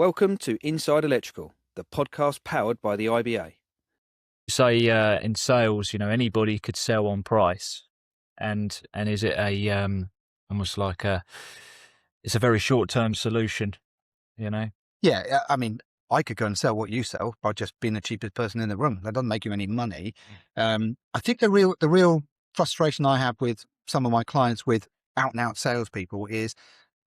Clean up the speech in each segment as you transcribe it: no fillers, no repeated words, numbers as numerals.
Welcome to Inside Electrical, the podcast powered by the IBA. Say in sales, anybody could sell on price, and is it a almost like it's a very short-term solution, Yeah, I mean, I could go and sell what you sell by just being the cheapest person in the room. That doesn't make you any money. I think the real frustration I have with some of my clients with out-and-out salespeople is,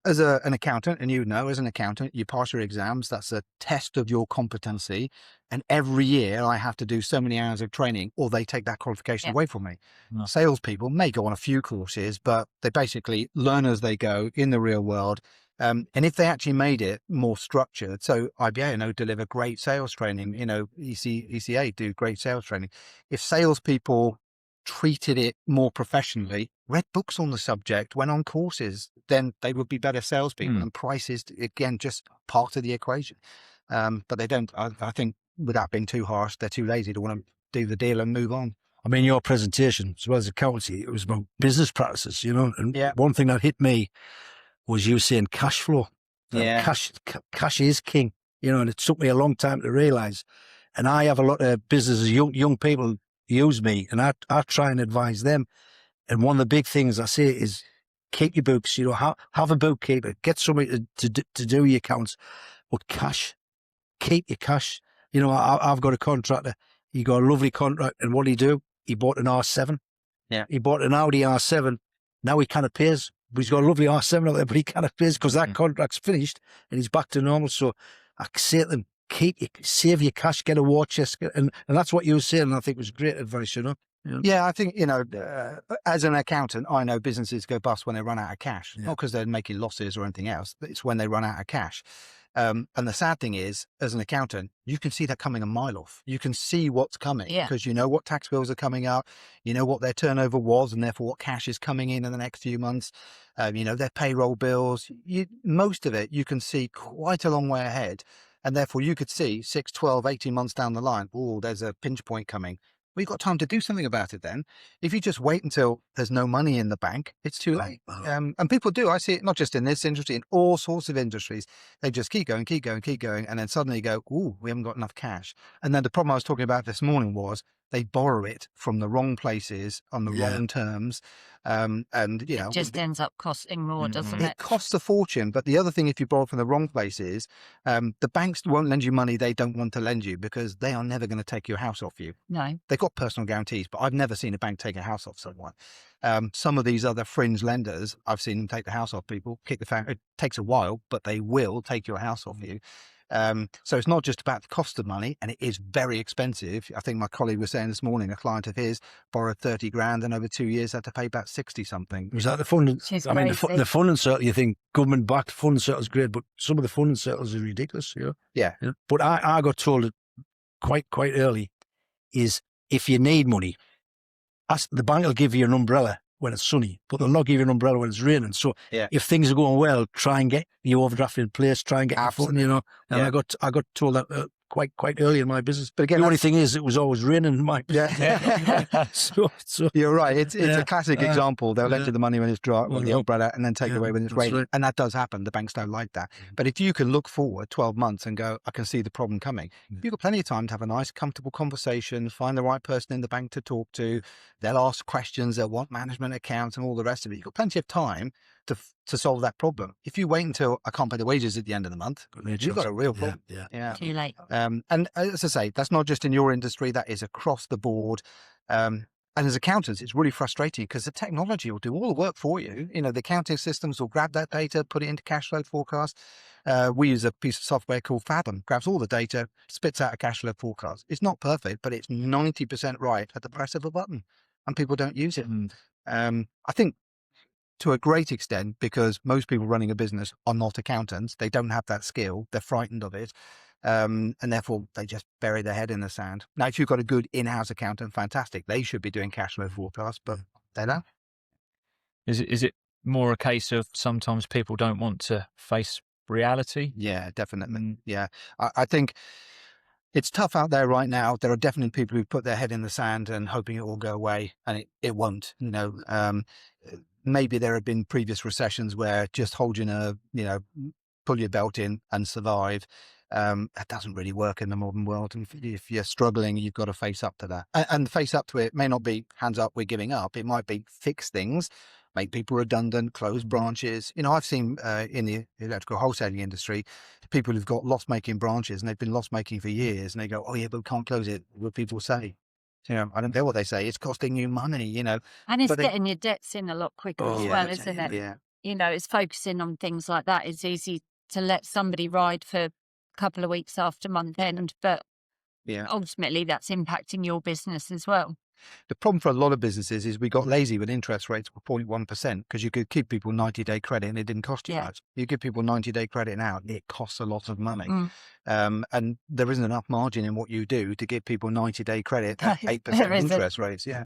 as an accountant, and as an accountant, you pass your exams. That's a test of your competency. And every year I have to do so many hours of training, or they take that qualification away from me. No. Salespeople may go on a few courses, but they basically learn as they go in the real world. And if they actually made it more structured, so IBA, deliver great sales training, ECA do great sales training. If salespeople treated it more professionally, read books on the subject, went on courses, then they would be better salespeople. And price is, again, just part of the equation. But they don't, I think, without being too harsh, they're too lazy to want to do the deal and move on. I mean, your presentation, as well as accountancy, it was about business practices, and one thing that hit me was you saying cash flow. Cash is king, and it took me a long time to realize. And I have a lot of businesses, young people use me, and I try and advise them. And one of the big things I say is keep your books, have a bookkeeper, get somebody to do your accounts, but keep your cash. I've got a contractor, he got a lovely contract, and what did he do? He bought an R7. Yeah. He bought an Audi R7. Now he kind of pays, but he's got a lovely R7 out there, but he kind of pays because that contract's finished and he's back to normal. So I say to them, save your cash, get a war chest, and that's what you were saying, and I think it was great advice, Yeah, I think, as an accountant, I know businesses go bust when they run out of cash, not because they're making losses or anything else, but it's when they run out of cash. And the sad thing is, as an accountant, you can see that coming a mile off. You can see what's coming because you know what tax bills are coming up, you know what their turnover was, and therefore what cash is coming in the next few months, their payroll bills. Most of it you can see quite a long way ahead. And therefore you could see 6, 12, 18 months down the line, there's a pinch point coming. Well, you've got time to do something about it then. If you just wait until there's no money in the bank, it's too late. And people do. I see it not just in this industry, in all sorts of industries. They just keep going. And then suddenly go, we haven't got enough cash. And then the problem I was talking about this morning was they borrow it from the wrong places on the wrong terms. It just ends up costing more, doesn't it? It costs a fortune. But the other thing, if you borrow from the wrong places, the banks won't lend you money they don't want to lend you because they are never going to take your house off you. No. They've got personal guarantees, but I've never seen a bank take a house off someone. Some of these other fringe lenders, I've seen them take the house off people, kick the fan. It takes a while, but they will take your house off you. So it's not just about the cost of money, and it is very expensive. I think my colleague was saying this morning, a client of his borrowed 30 grand and over 2 years had to pay back 60 something. Was that the funding? I mean, the funding circle, you think government backed funding circle is great, but some of the funding circles are ridiculous. Yeah. But I got told it quite early is if you need money, the bank will give you an umbrella when it's sunny, but they'll not give you an umbrella when it's raining. So if things are going well, try and get your overdraft in place, try and get your footing, And I got told that quite early in my business. But again, the only thing is, it was always raining in my business. So you're right. It's a classic example. They'll lend you the money when it's dry, the umbrella, and then take it away when it's raining. Right. And that does happen. The banks don't like that. But if you can look forward 12 months and go, I can see the problem coming, you've got plenty of time to have a nice, comfortable conversation, find the right person in the bank to talk to. They'll ask questions. They'll want management accounts and all the rest of it. You've got plenty of time to solve that problem. If you wait until I can't pay the wages at the end of the month, you've got a real problem. Yeah. Too late. And as I say, that's not just in your industry, that is across the board. And as accountants, it's really frustrating because the technology will do all the work for you. The accounting systems will grab that data, put it into cash flow forecast. We use a piece of software called Fathom, grabs all the data, spits out a cash flow forecast. It's not perfect, but it's 90% right at the press of a button, and people don't use it. I think to a great extent, because most people running a business are not accountants. They don't have that skill. They're frightened of it. And therefore they just bury their head in the sand. Now, if you've got a good in-house accountant, fantastic. They should be doing cash flow forecasts, but they don't. Is it more a case of sometimes people don't want to face reality? Yeah, definitely. Yeah. I think it's tough out there right now. There are definitely people who put their head in the sand and hoping it will go away, and it won't. Maybe there have been previous recessions where just holding a pull your belt in and survive. That doesn't really work in the modern world. And if you're struggling, you've got to face up to that. And face up to it may not be hands up, we're giving up. It might be fix things, make people redundant, close branches. You know, I've seen in the electrical wholesaling industry, people who've got loss-making branches and they've been loss-making for years, and they go, "Oh yeah, but we can't close it." What people say, you know, I don't care what they say. It's costing you money, you know. And it's getting your debts in a lot quicker as well, isn't it? Yeah. You know, it's focusing on things like that. It's easy to let somebody ride for a couple of weeks after month end, but ultimately that's impacting your business as well. The problem for a lot of businesses is we got lazy when interest rates were 0.1%, because you could give people 90-day credit and it didn't cost you much. You give people 90-day credit now, it costs a lot of money. And there isn't enough margin in what you do to give people 90-day credit at 8% interest rates. Yeah.